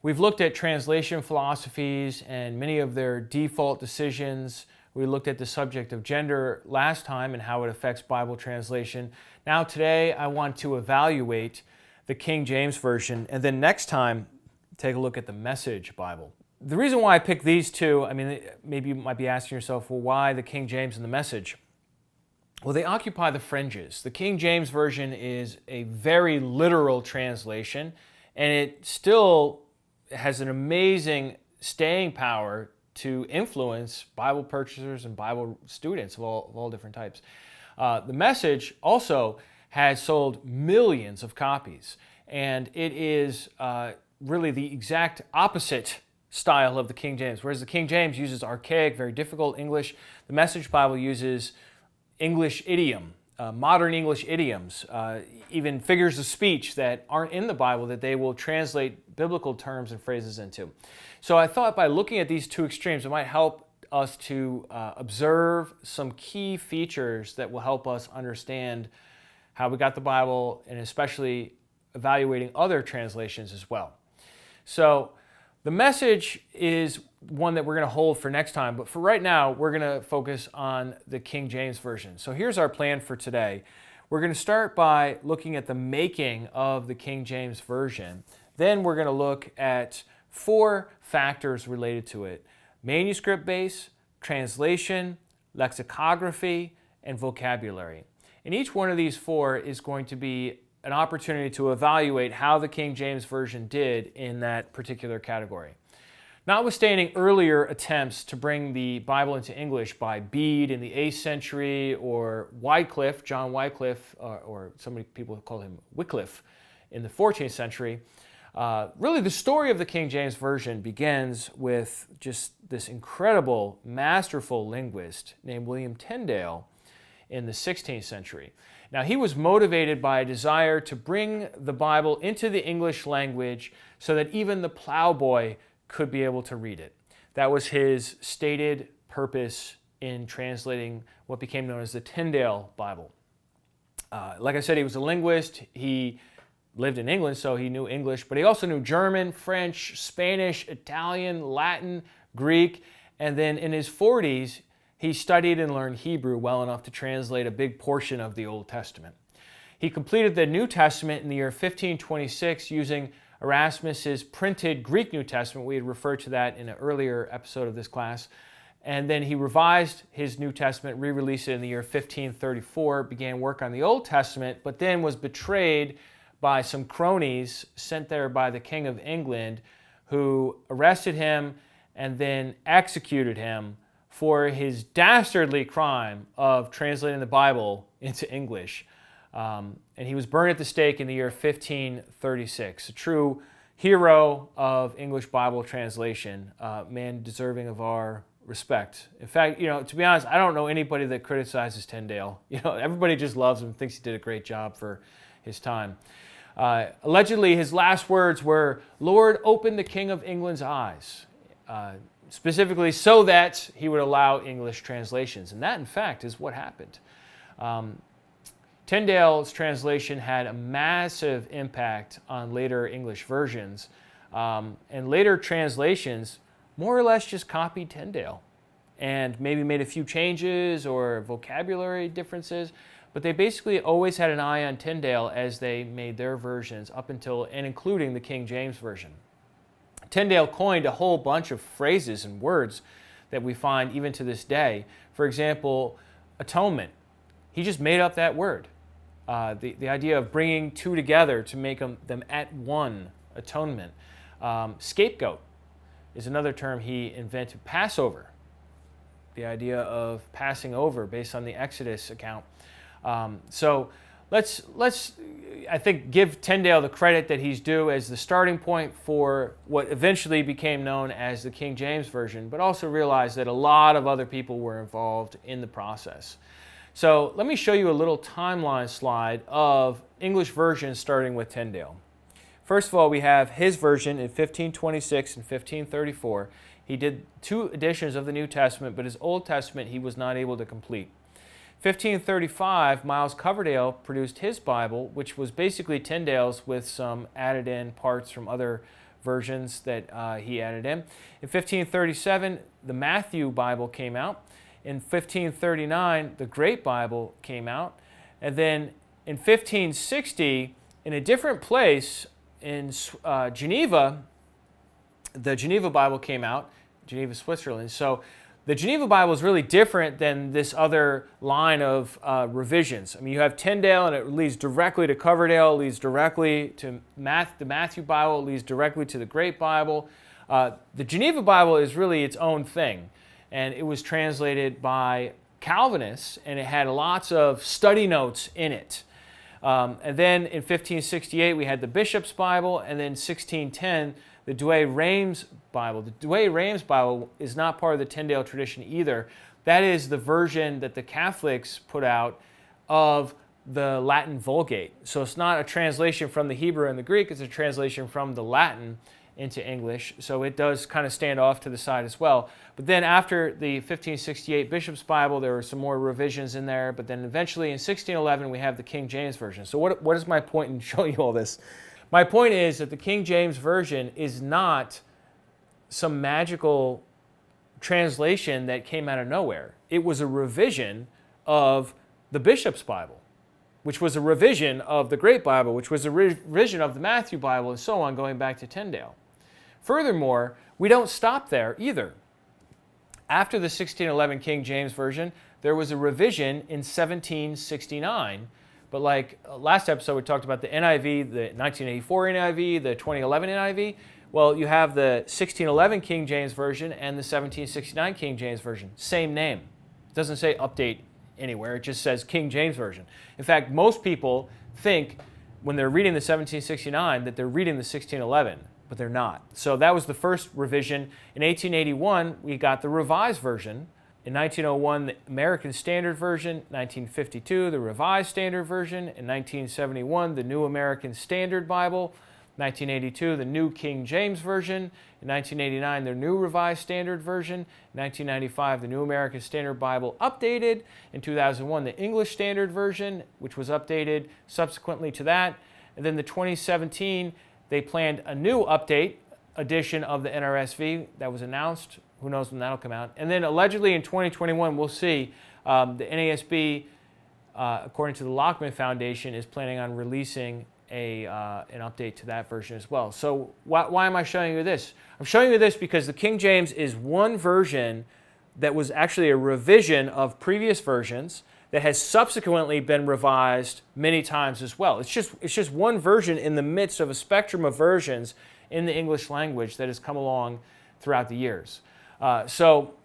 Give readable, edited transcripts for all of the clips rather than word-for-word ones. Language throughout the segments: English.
We've looked at translation philosophies and many of their default decisions. We looked at the subject of gender last time and how it affects Bible translation. Now today I want to evaluate the King James Version, and then next time take a look at the Message Bible. The reason why I picked these two, maybe you might be asking yourself, well, why the King James and the Message? Well, they occupy the fringes. The King James Version is a very literal translation, and it still has an amazing staying power to influence Bible purchasers and Bible students of all different types. The Message also has sold millions of copies, and it is really the exact opposite style of the King James. Whereas the King James uses archaic, very difficult English, the Message Bible uses English idiom, modern English idioms, even figures of speech that aren't in the Bible that they will translate biblical terms and phrases into. So I thought by looking at these two extremes, it might help us to observe some key features that will help us understand how we got the Bible, and especially evaluating other translations as well. So the Message is one that we're going to hold for next time, but for right now, we're going to focus on the King James Version. So here's our plan for today. We're going to start by looking at the making of the King James Version. Then we're going to look at 4 factors related to it: manuscript base, translation, lexicography, and vocabulary. And each one of these 4 is going to be an opportunity to evaluate how the King James Version did in that particular category. Notwithstanding earlier attempts to bring the Bible into English by Bede in the 8th century, or Wycliffe, John Wycliffe, or some people call him Wycliffe, in the 14th century, really the story of the King James Version begins with just this incredible, masterful linguist named William Tyndale in the 16th century. Now, he was motivated by a desire to bring the Bible into the English language so that even the plowboy could be able to read it. That was his stated purpose in translating what became known as the Tyndale Bible. Like I said, he was a linguist. He lived in England, so he knew English, but he also knew German, French, Spanish, Italian, Latin, Greek, and then in his 40s, he studied and learned Hebrew well enough to translate a big portion of the Old Testament. He completed the New Testament in the year 1526 using Erasmus's printed Greek New Testament. We had referred to that in an earlier episode of this class. And then he revised his New Testament, re-released it in the year 1534, began work on the Old Testament, but then was betrayed by some cronies sent there by the King of England, who arrested him and then executed him for his dastardly crime of translating the Bible into English. And he was burned at the stake in the year 1536. A true hero of English Bible translation, man deserving of our respect. In fact, to be honest, I don't know anybody that criticizes Tyndale. Everybody just loves him, thinks he did a great job for his time. Allegedly, his last words were, "Lord, open the King of England's eyes," specifically so that he would allow English translations. And that, in fact, is what happened. Tyndale's translation had a massive impact on later English versions, and later translations more or less just copied Tyndale and maybe made a few changes or vocabulary differences, but they basically always had an eye on Tyndale as they made their versions up until and including the King James Version. Tyndale coined a whole bunch of phrases and words that we find even to this day. For example, atonement. He just made up that word. The idea of bringing two together to make them at one, atonement. Scapegoat is another term he invented. Passover, the idea of passing over based on the Exodus account. So let's I think give Tyndale the credit that he's due as the starting point for what eventually became known as the King James Version, but also realize that a lot of other people were involved in the process. So let me show you a little timeline slide of English versions starting with Tyndale. First of all, we have his version in 1526 and 1534. He did 2 editions of the New Testament, but his Old Testament he was not able to complete. 1535, Miles Coverdale produced his Bible, which was basically Tyndale's with some added in parts from other versions that he added in. In 1537, the Matthew Bible came out. In 1539, the Great Bible came out. And then in 1560, in a different place in Geneva, the Geneva Bible came out, Geneva, Switzerland. So the Geneva Bible is really different than this other line of revisions. I mean, you have Tyndale, and it leads directly to Coverdale, it leads directly to the Matthew Bible, it leads directly to the Great Bible. The Geneva Bible is really its own thing, and it was translated by Calvinists, and it had lots of study notes in it. And then in 1568, we had the Bishop's Bible, and then 1610, the Douay-Rheims Bible. The Douay-Rheims Bible is not part of the Tyndale tradition either. That is the version that the Catholics put out of the Latin Vulgate. So it's not a translation from the Hebrew and the Greek, it's a translation from the Latin into English. So it does kind of stand off to the side as well. But then after the 1568 Bishop's Bible, there were some more revisions in there. But then eventually in 1611, we have the King James Version. So what is my point in showing you all this? My point is that the King James Version is not some magical translation that came out of nowhere. It was a revision of the Bishop's Bible, which was a revision of the Great Bible, which was a revision of the Matthew Bible, and so on, going back to Tyndale. Furthermore, we don't stop there either. After the 1611 King James Version, there was a revision in 1769. But like last episode, we talked about the NIV, the 1984 NIV, the 2011 NIV. Well, you have the 1611 King James Version and the 1769 King James Version. Same name. It doesn't say update anywhere. It just says King James Version. In fact, most people think when they're reading the 1769 that they're reading the 1611, but they're not. So that was the first revision. In 1881, we got the Revised Version. In 1901, the American Standard Version. 1952, the Revised Standard Version. In 1971, the New American Standard Bible. 1982, the New King James Version. In 1989, the New Revised Standard Version. In 1995, the New American Standard Bible updated. In 2001, the English Standard Version, which was updated subsequently to that. And then the 2017, they planned a new update edition of the NRSV that was announced. Who knows when that'll come out. And then allegedly in 2021, we'll see the NASB, according to the Lockman Foundation, is planning on releasing an update to that version as well. So why am I showing you this? I'm showing you this because the King James is one version that was actually a revision of previous versions that has subsequently been revised many times as well. It's just one version in the midst of a spectrum of versions in the English language that has come along throughout the years. So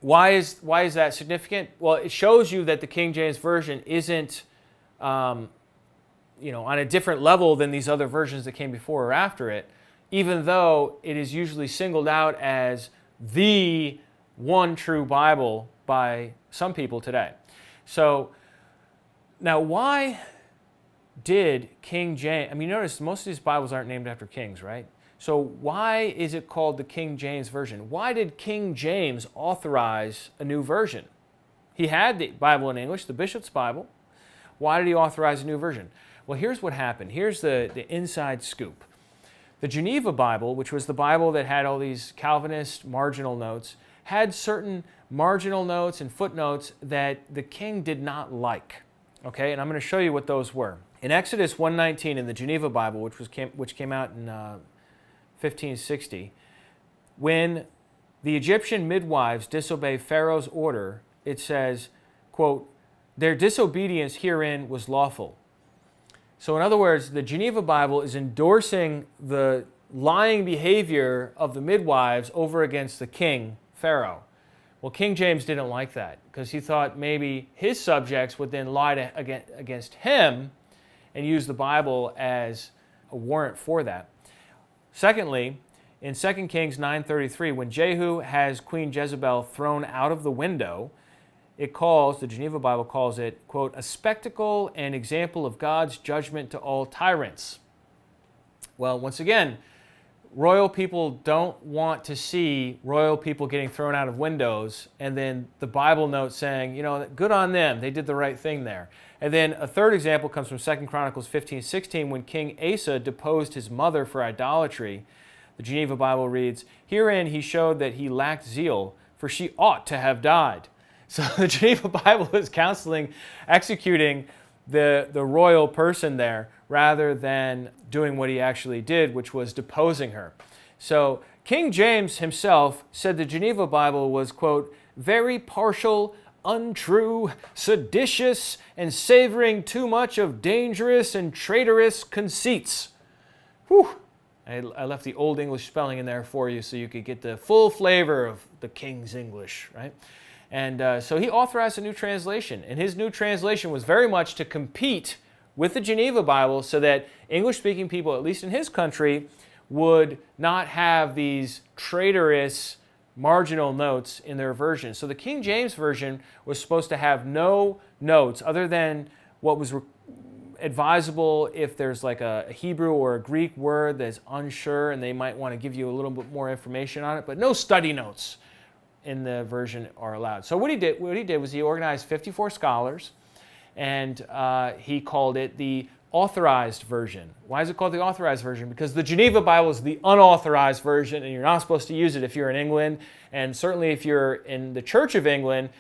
why is that significant? Well, it shows you that the King James Version isn't on a different level than these other versions that came before or after it, even though it is usually singled out as the one true Bible by some people today. So now why did King James, notice most of these Bibles aren't named after kings, right? So why is it called the King James Version? Why did King James authorize a new version? He had the Bible in English, the Bishop's Bible. Why did he authorize a new version? Well, here's what happened. Here's the inside scoop. The Geneva Bible, which was the Bible that had all these Calvinist marginal notes, had certain marginal notes and footnotes that the king did not like. Okay, and I'm going to show you what those were. In Exodus 1:19 in the Geneva Bible, which came out in 1560, when the Egyptian midwives disobey Pharaoh's order, it says, quote, "Their disobedience herein was lawful." So in other words, the Geneva Bible is endorsing the lying behavior of the midwives over against the king, Pharaoh. Well, King James didn't like that because he thought maybe his subjects would then lie against him and use the Bible as a warrant for that. Secondly, in 2 Kings 9:33, when Jehu has Queen Jezebel thrown out of the window, the Geneva Bible calls it, quote, "a spectacle and example of God's judgment to all tyrants." Well, once again, royal people don't want to see royal people getting thrown out of windows, and then the Bible note saying, you know, good on them, they did the right thing there. And then a third example comes from 2 Chronicles 15:16, when King Asa deposed his mother for idolatry. The Geneva Bible reads, herein he showed that he lacked zeal, for she ought to have died. So the Geneva Bible is counseling executing the royal person there rather than doing what he actually did, which was deposing her. So King James himself said the Geneva Bible was, quote, very partial, untrue, seditious, and savoring too much of dangerous and traitorous conceits. Whew. I left the Old English spelling in there for you so you could get the full flavor of the King's English, right? And so he authorized a new translation, and his new translation was very much to compete with the Geneva Bible so that English-speaking people, at least in his country, would not have these traitorous marginal notes in their version. So the King James Version was supposed to have no notes other than what was advisable if there's like a Hebrew or a Greek word that's unsure and they might want to give you a little bit more information on it, but no study notes in the version are allowed. So what he did was he organized 54 scholars, and he called it the authorized version. Why is it called the authorized version? Because the Geneva Bible is the unauthorized version, and you're not supposed to use it if you're in England, and certainly if you're in the Church of England,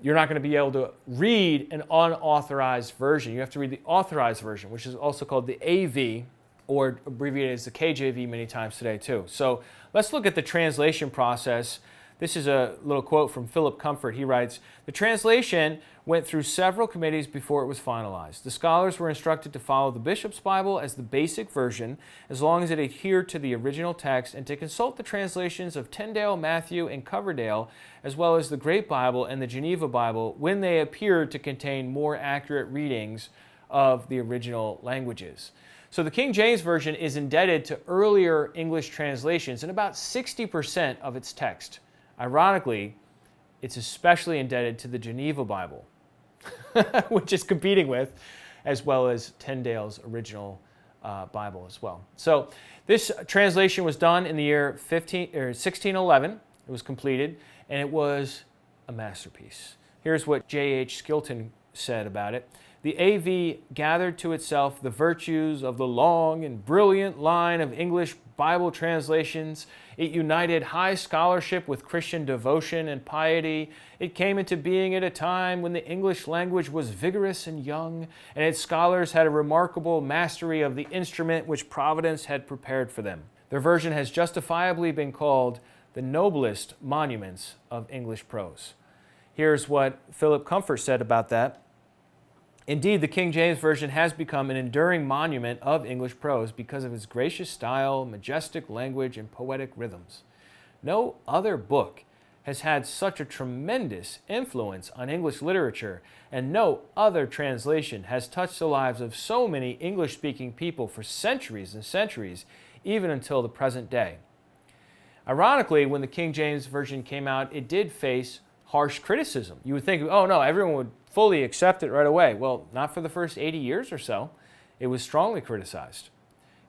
you're not going to be able to read an unauthorized version. You have to read the authorized version, which is also called the AV, or abbreviated as the KJV many times today too. So let's look at the translation process. This is a little quote from Philip Comfort. He writes, the translation went through several committees before it was finalized. The scholars were instructed to follow the Bishop's Bible as the basic version, as long as it adhered to the original text, and to consult the translations of Tyndale, Matthew, and Coverdale, as well as the Great Bible and the Geneva Bible, when they appeared to contain more accurate readings of the original languages. So the King James Version is indebted to earlier English translations in about 60% of its text. Ironically, it's especially indebted to the Geneva Bible, which is competing with, as well as Tyndale's original Bible as well. So this translation was done in the year 1611. It was completed, and it was a masterpiece. Here's what J.H. Skilton said about it. The AV gathered to itself the virtues of the long and brilliant line of English Bible translations. It united high scholarship with Christian devotion and piety. It came into being at a time when the English language was vigorous and young, and its scholars had a remarkable mastery of the instrument which Providence had prepared for them. Their version has justifiably been called the noblest monuments of English prose. Here's what Philip Comfort said about that. Indeed, the King James Version has become an enduring monument of English prose because of its gracious style, majestic language, and poetic rhythms. No other book has had such a tremendous influence on English literature, and no other translation has touched the lives of so many English-speaking people for centuries and centuries, even until the present day. Ironically, when the King James Version came out, it did face harsh criticism. You would think, oh no, everyone would fully accept it right away. Well, not for the first 80 years or so. It was strongly criticized.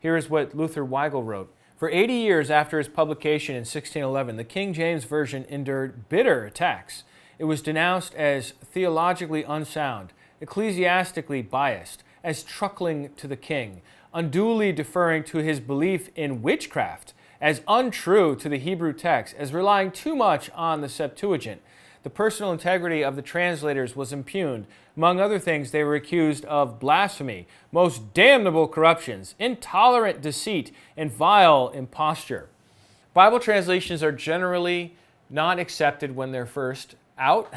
Here is what Luther Weigel wrote. For 80 years after its publication in 1611, the King James Version endured bitter attacks. It was denounced as theologically unsound, ecclesiastically biased, as truckling to the king, unduly deferring to his belief in witchcraft, as untrue to the Hebrew text, as relying too much on the Septuagint. The personal integrity of the translators was impugned. Among other things, they were accused of blasphemy, most damnable corruptions, intolerant deceit, and vile imposture. Bible translations are generally not accepted when they're first out.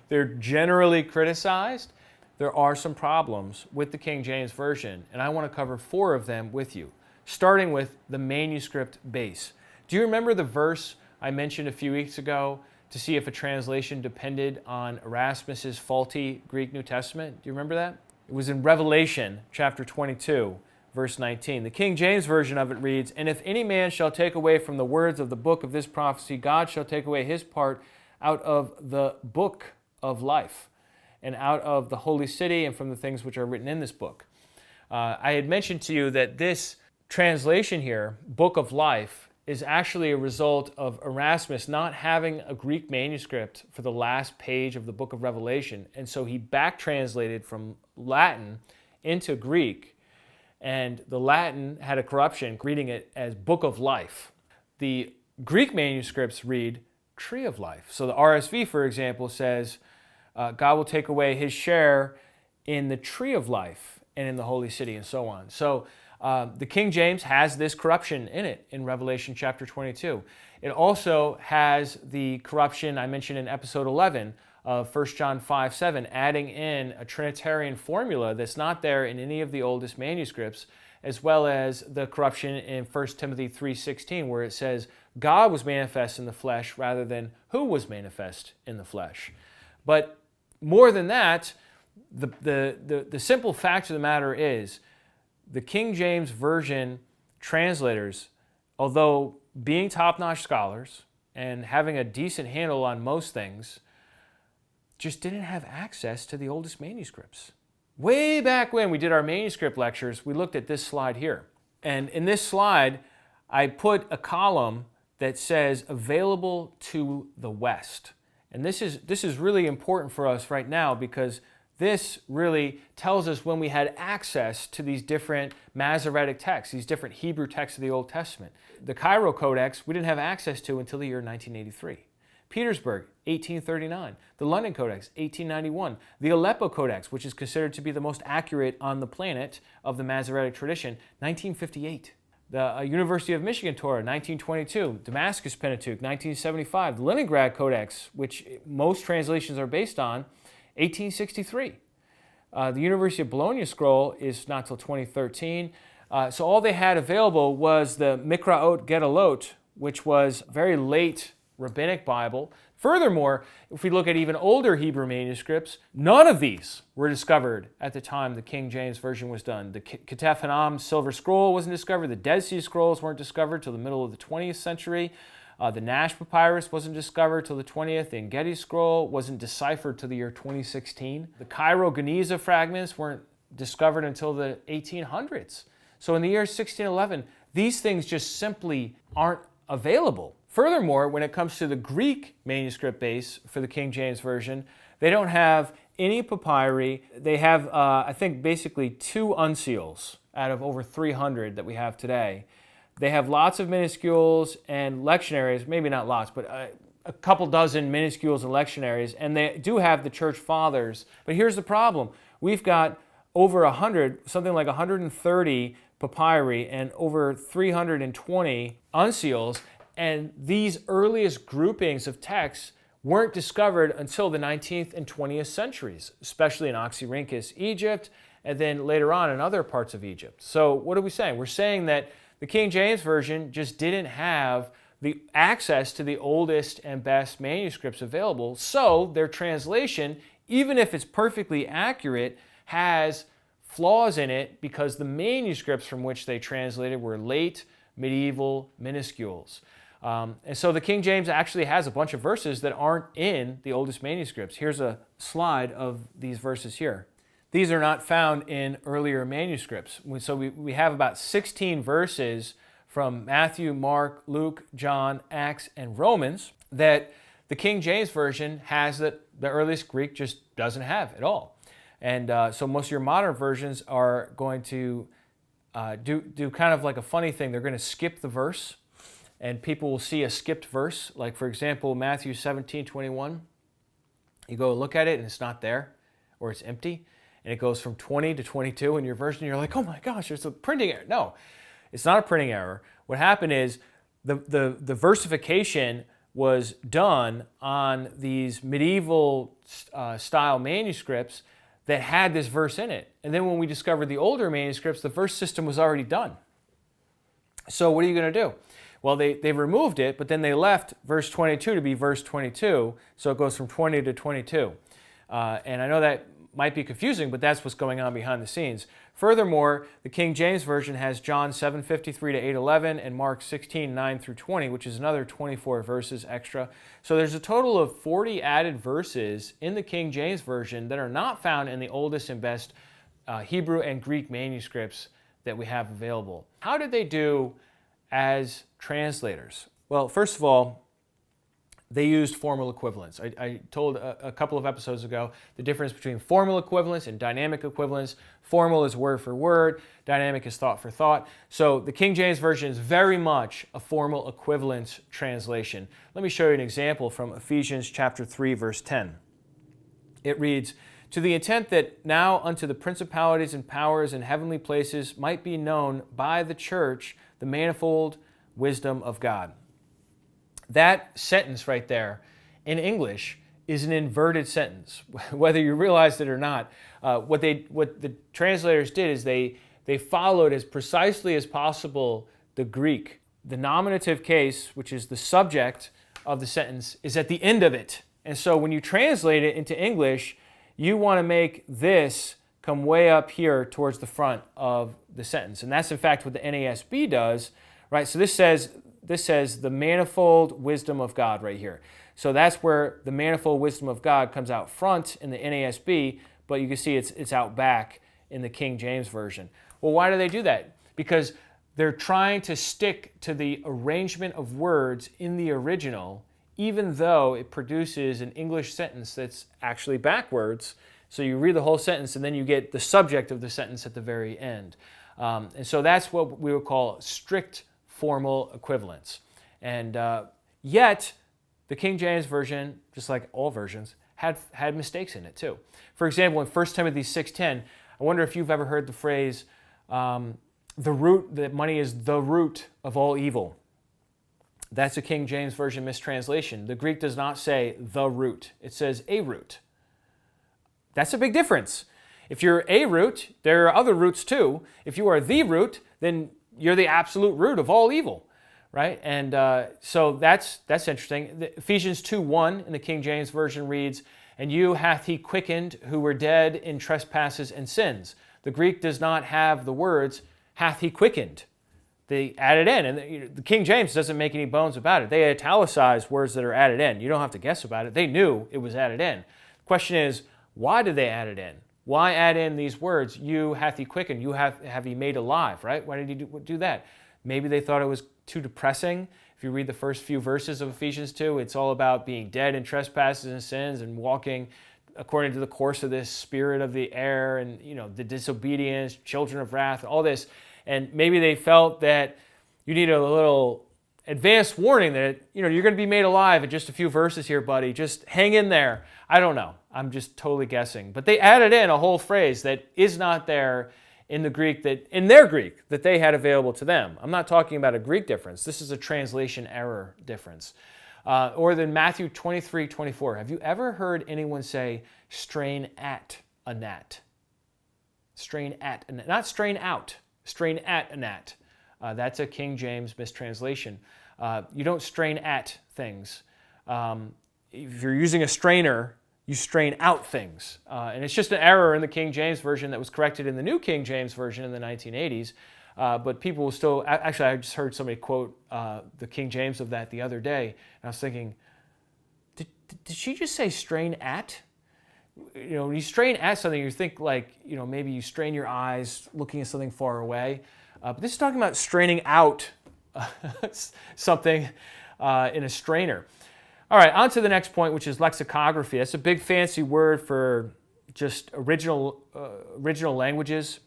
They're generally criticized. There are some problems with the King James Version, and I want to cover 4 of them with you, starting with the manuscript base. Do you remember the verse I mentioned a few weeks ago to see if a translation depended on Erasmus's faulty Greek New Testament? Do you remember that? It was in Revelation chapter 22, verse 19. The King James Version of it reads, "And if any man shall take away from the words of the book of this prophecy, God shall take away his part out of the book of life, and out of the holy city, and from the things which are written in this book." I had mentioned to you that this translation here, Book of Life, is actually a result of Erasmus not having a Greek manuscript for the last page of the book of Revelation. And so he back translated from Latin into Greek, and the Latin had a corruption, reading it as Book of Life. The Greek manuscripts read Tree of Life. So the RSV, for example, says, God will take away his share in the Tree of Life and in the Holy City, and so on. So the King James has this corruption in it in Revelation chapter 22. It also has the corruption I mentioned in episode 11 of 1 John 5:7, adding in a Trinitarian formula that's not there in any of the oldest manuscripts, as well as the corruption in 1 Timothy 3:16, where it says God was manifest in the flesh rather than who was manifest in the flesh. But more than that, the simple fact of the matter is the King James Version translators, although being top-notch scholars and having a decent handle on most things, just didn't have access to the oldest manuscripts. Way back when we did our manuscript lectures, we looked at this slide here. And in this slide, I put a column that says available to the West. And this is really important for us right now, because this really tells us when we had access to these different Masoretic texts, these different Hebrew texts of the Old Testament. The Cairo Codex we didn't have access to until the year 1983. Petersburg, 1839. The London Codex, 1891. The Aleppo Codex, which is considered to be the most accurate on the planet of the Masoretic tradition, 1958. The University of Michigan Torah, 1922. Damascus Pentateuch, 1975. The Leningrad Codex, which most translations are based on, 1863. The University of Bologna scroll is not till 2013. So all they had available was the Mikraot Gedolot, which was very late rabbinic Bible. Furthermore, if we look at even older Hebrew manuscripts, none of these were discovered at the time the King James Version was done. The Ketef Hanam Silver Scroll wasn't discovered. The Dead Sea Scrolls weren't discovered till the middle of the 20th century. The Nash Papyrus wasn't discovered till the 20th. The Engedi Scroll wasn't deciphered till the year 2016. The Cairo Geniza fragments weren't discovered until the 1800s. So in the year 1611, these things just simply aren't available. Furthermore, when it comes to the Greek manuscript base for the King James Version, they don't have any papyri. They have, I think, basically 2 uncials out of over 300 that we have today. They have lots of minuscules and lectionaries, maybe not lots, but a couple dozen minuscules and lectionaries, and they do have the church fathers. But here's the problem. We've got over 100, something like 130 papyri and over 320 uncials, and these earliest groupings of texts weren't discovered until the 19th and 20th centuries, especially in Oxyrhynchus, Egypt, and then later on in other parts of Egypt. So what are we saying? We're saying that the King James Version just didn't have the access to the oldest and best manuscripts available, so their translation, even if it's perfectly accurate, has flaws in it because the manuscripts from which they translated were late medieval minuscules. And so the King James actually has a bunch of verses that aren't in the oldest manuscripts. Here's a slide of these verses here. These are not found in earlier manuscripts. So we have about 16 verses from Matthew, Mark, Luke, John, Acts, and Romans that the King James Version has that the earliest Greek just doesn't have at all. And so most of your modern versions are going to do kind of like a funny thing. They're going to skip the verse, and people will see a skipped verse. Like, for example, Matthew 17:21. You go look at it, and it's not there, or it's empty. And it goes from 20 to 22 in your version. You're like, oh my gosh, there's a printing error. No, it's not a printing error. What happened is the versification was done on these medieval style manuscripts that had this verse in it. And then when we discovered the older manuscripts, the verse system was already done. So what are you going to do? Well, they removed it, but then they left verse 22 to be verse 22. So it goes from 20 to 22. And I know that might be confusing, but that's what's going on behind the scenes. Furthermore, the King James Version has John 7:53 to 8:11 and Mark 16:9 through 20, which is another 24 verses extra. So there's a total of 40 added verses in the King James Version that are not found in the oldest and best Hebrew and Greek manuscripts that we have available. How did they do as translators? Well, first of all, they used formal equivalents. I told a couple of episodes ago the difference between formal equivalents and dynamic equivalents. Formal is word for word, dynamic is thought for thought. So the King James Version is very much a formal equivalence translation. Let me show you an example from Ephesians chapter 3, verse 10. It reads, "To the intent that now unto the principalities and powers in heavenly places might be known by the church the manifold wisdom of God." That sentence right there in English is an inverted sentence, whether you realized it or not. What the translators did is they followed as precisely as possible the Greek. The nominative case, which is the subject of the sentence, is at the end of it. And so when you translate it into English, you want to make this come way up here towards the front of the sentence. And that's in fact what the NASB does, right? So this says the manifold wisdom of God right here. So that's where the manifold wisdom of God comes out front in the NASB, but you can see it's out back in the King James Version. Well, why do they do that? Because they're trying to stick to the arrangement of words in the original, even though it produces an English sentence that's actually backwards. So you read the whole sentence and then you get the subject of the sentence at the very end. And so that's what we would call strict formal equivalence. And yet, the King James Version, just like all versions, had mistakes in it too. For example, in 1 Timothy 6:10, I wonder if you've ever heard the phrase, that money is the root of all evil. That's a King James Version mistranslation. The Greek does not say the root. It says a root. That's a big difference. If you're a root, there are other roots too. If you are the root, then you're the absolute root of all evil, right? And so that's interesting. Ephesians 2:1 in the King James Version reads, "And you hath he quickened who were dead in trespasses and sins." The Greek does not have the words, hath he quickened. They added in, and the King James doesn't make any bones about it. They italicize words that are added in. You don't have to guess about it. They knew it was added in. The question is, why did they add it in? Why add in these words, you hath he quickened, you have he made alive, right? Why did he do that? Maybe they thought it was too depressing. If you read the first few verses of Ephesians 2, it's all about being dead in trespasses and sins and walking according to the course of this spirit of the air and, the disobedience, children of wrath, all this. And maybe they felt that you need a little advanced warning that, you're going to be made alive in just a few verses here, buddy. Just hang in there. I don't know. I'm just totally guessing. But they added in a whole phrase that is not there in the Greek, in their Greek that they had available to them. I'm not talking about a Greek difference. This is a translation error difference. Or then Matthew 23:24. Have you ever heard anyone say, strain at a gnat? Strain at a gnat. Not strain out. Strain at a gnat. That's a King James mistranslation. You don't strain at things. If you're using a strainer, you strain out things. And it's just an error in the King James Version that was corrected in the New King James Version in the 1980s. But people will still, actually I just heard somebody quote the King James of that the other day. And I was thinking, did she just say strain at? When you strain at something, you think like, maybe you strain your eyes looking at something far away. But this is talking about straining out something in a strainer. All right, on to the next point, which is lexicography. That's a big fancy word for just original languages.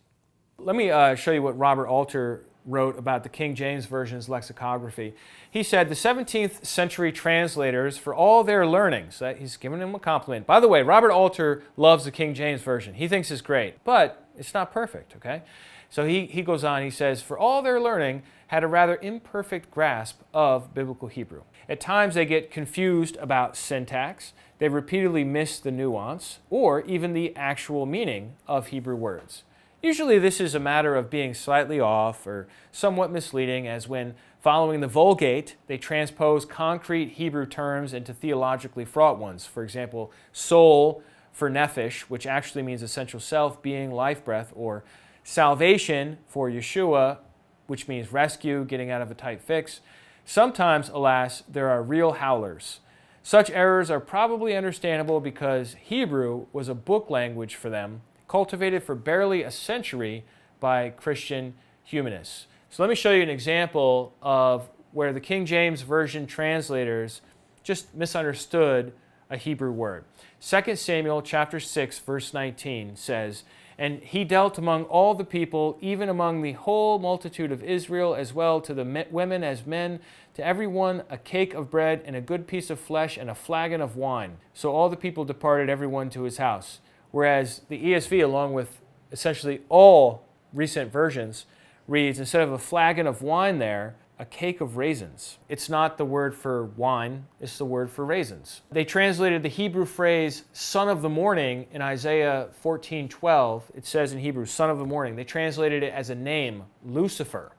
Let me show you what Robert Alter wrote about the King James Version's lexicography. He said, the 17th century translators, for all their learning, so he's giving them a compliment. By the way, Robert Alter loves the King James Version. He thinks it's great, but it's not perfect, okay? So he goes on, he says, for all their learning, had a rather imperfect grasp of biblical Hebrew. At times they get confused about syntax, they repeatedly miss the nuance, or even the actual meaning of Hebrew words. Usually this is a matter of being slightly off or somewhat misleading, as when, following the Vulgate, they transpose concrete Hebrew terms into theologically fraught ones. For example, soul for nephesh, which actually means essential self, being, life, breath, or salvation for Yeshua, which means rescue, getting out of a tight fix. Sometimes, alas, there are real howlers. Such errors are probably understandable because Hebrew was a book language for them, cultivated for barely a century by Christian humanists. So let me show you an example of where the King James Version translators just misunderstood a Hebrew word. 2 Samuel chapter 6, verse 19 says, "And he dealt among all the people, even among the whole multitude of Israel, as well to the women as men, to every one a cake of bread and a good piece of flesh and a flagon of wine. So all the people departed, every one to his house." Whereas the ESV, along with essentially all recent versions, reads, instead of a flagon of wine there, a cake of raisins. It's not the word for wine, it's the word for raisins. They translated the Hebrew phrase son of the morning in Isaiah 14:12. It says in Hebrew, son of the morning. They translated it as a name, Lucifer.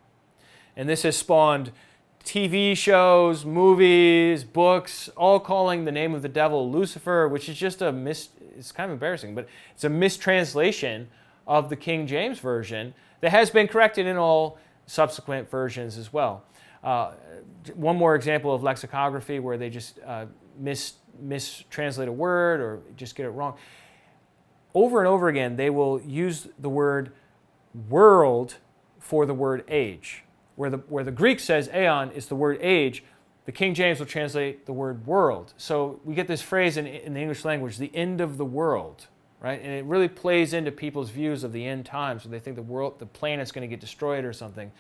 And this has spawned TV shows, movies, books, all calling the name of the devil Lucifer, which is just it's kind of embarrassing, but it's a mistranslation of the King James Version that has been corrected in all subsequent versions as well. One more example of lexicography where they just mistranslate a word or just get it wrong. Over and over again, they will use the word world for the word age. Where the Greek says aeon is the word age, the King James will translate the word world. So we get this phrase in the English language, the end of the world, right? And it really plays into people's views of the end times. So they think the planet's going to get destroyed or something,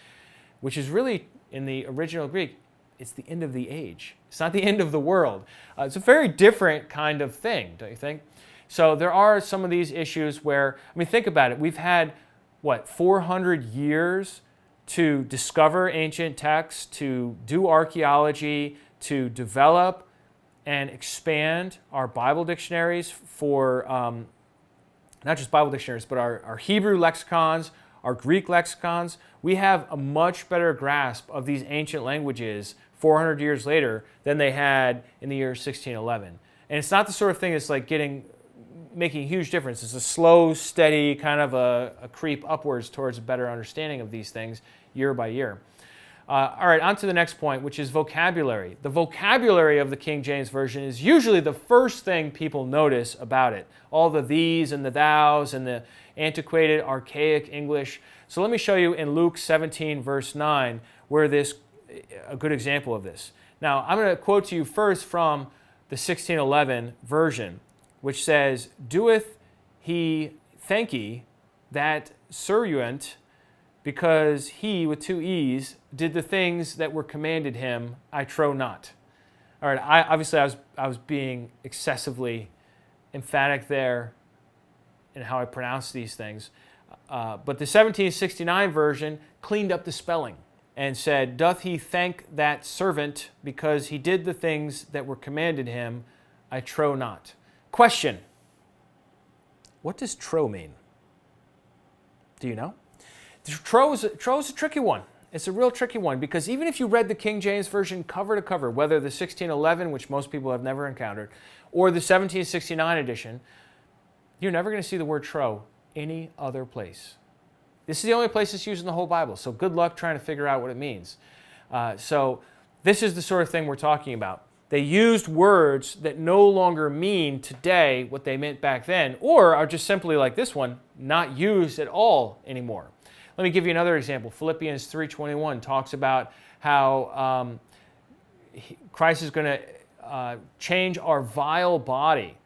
which is really, in the original Greek, it's the end of the age. It's not the end of the world. It's a very different kind of thing, don't you think? So there are some of these issues where, I mean, think about it. We've had, 400 years to discover ancient texts, to do archaeology, to develop and expand our Bible dictionaries for, not just Bible dictionaries, but our Hebrew lexicons, our Greek lexicons. We have a much better grasp of these ancient languages 400 years later than they had in the year 1611. And it's not the sort of thing that's like making a huge difference. It's a slow, steady kind of a creep upwards towards a better understanding of these things year by year. All right, on to the next point, which is vocabulary. The vocabulary of the King James Version is usually the first thing people notice about it. All the these and the thous and the antiquated, archaic English. So let me show you in Luke 17, verse 9, where a good example of this. Now, I'm going to quote to you first from the 1611 version, which says, "Doeth he thank ye that seruent, because he, with two E's, did the things that were commanded him, I trow not." All right, I was being excessively emphatic there in how I pronounce these things. But the 1769 version cleaned up the spelling and said, "Doth he thank that servant because he did the things that were commanded him, I trow not." Question: what does trow mean? Do you know? Trow is a tricky one. It's a real tricky one because even if you read the King James Version cover to cover, whether the 1611, which most people have never encountered, or the 1769 edition, you're never going to see the word trow any other place. This is the only place it's used in the whole Bible, so good luck trying to figure out what it means. So this is the sort of thing we're talking about. They used words that no longer mean today what they meant back then, or are just simply like this one, not used at all anymore. Let me give you another example. Philippians 3:21 talks about how Christ is going to change our vile body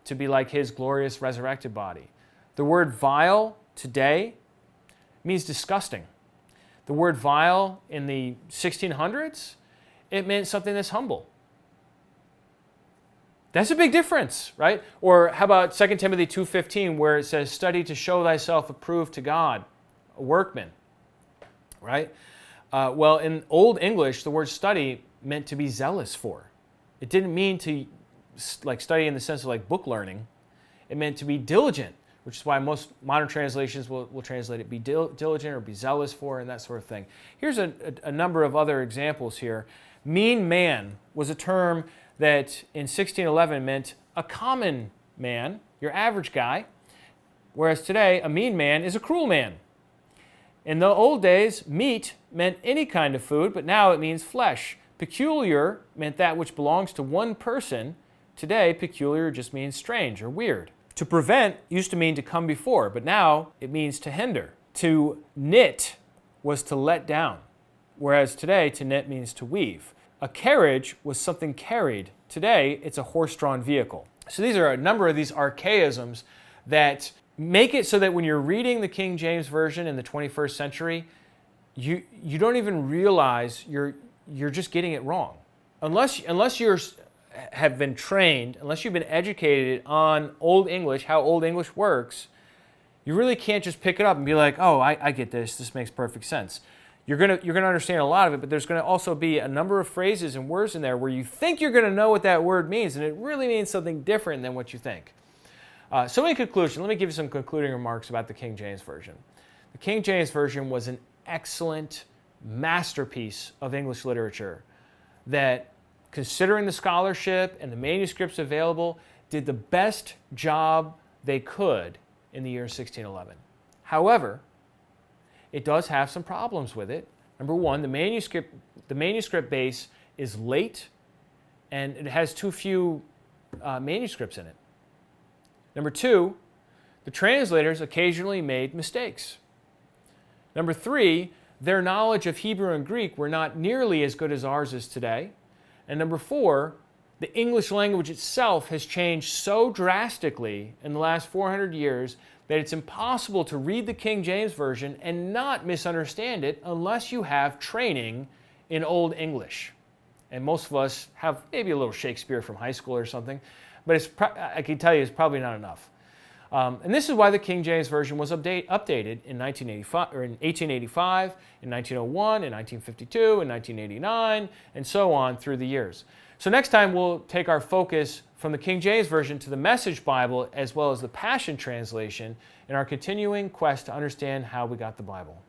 to be like his glorious resurrected body. The word vile today means disgusting. The word vile in the 1600s, it meant something that's humble. That's a big difference, right? Or how about 2 Timothy 2:15, where it says, "Study to show thyself approved to God, a workman," right? Well, in Old English, the word study meant to be zealous for. It didn't mean to study in the sense of book learning. It meant to be diligent, which is why most modern translations will translate it be diligent or be zealous for and that sort of thing. Here's a number of other examples here. Mean man was a term that in 1611 meant a common man, your average guy, whereas today a mean man is a cruel man. In the old days, meat meant any kind of food, but now it means flesh. Peculiar meant that which belongs to one person. Today, peculiar just means strange or weird. To prevent used to mean to come before, but now it means to hinder. To knit was to let down, whereas today to knit means to weave. A carriage was something carried. Today, it's a horse-drawn vehicle. So these are a number of these archaisms that make it so that when you're reading the King James Version in the 21st century, you don't even realize you're just getting it wrong. Unless you have been trained, unless you've been educated on Old English, how Old English works, you really can't just pick it up and be like, oh, I get this. This makes perfect sense. You're gonna understand a lot of it, but there's gonna also be a number of phrases and words in there where you think you're gonna know what that word means, and it really means something different than what you think. So in conclusion, let me give you some concluding remarks about the King James Version. The King James Version was an excellent masterpiece of English literature that, considering the scholarship and the manuscripts available, did the best job they could in the year 1611. However, it does have some problems with it. Number one, the manuscript base is late, and it has too few manuscripts in it. Number two, the translators occasionally made mistakes. Number three, their knowledge of Hebrew and Greek were not nearly as good as ours is today. And number four, the English language itself has changed so drastically in the last 400 years that it's impossible to read the King James Version and not misunderstand it unless you have training in Old English. And most of us have maybe a little Shakespeare from high school or something, but I can tell you it's probably not enough. And this is why the King James Version was updated in 1885, in 1901, in 1952, in 1989, and so on through the years. So next time we'll take our focus from the King James Version to the Message Bible as well as the Passion Translation in our continuing quest to understand how we got the Bible.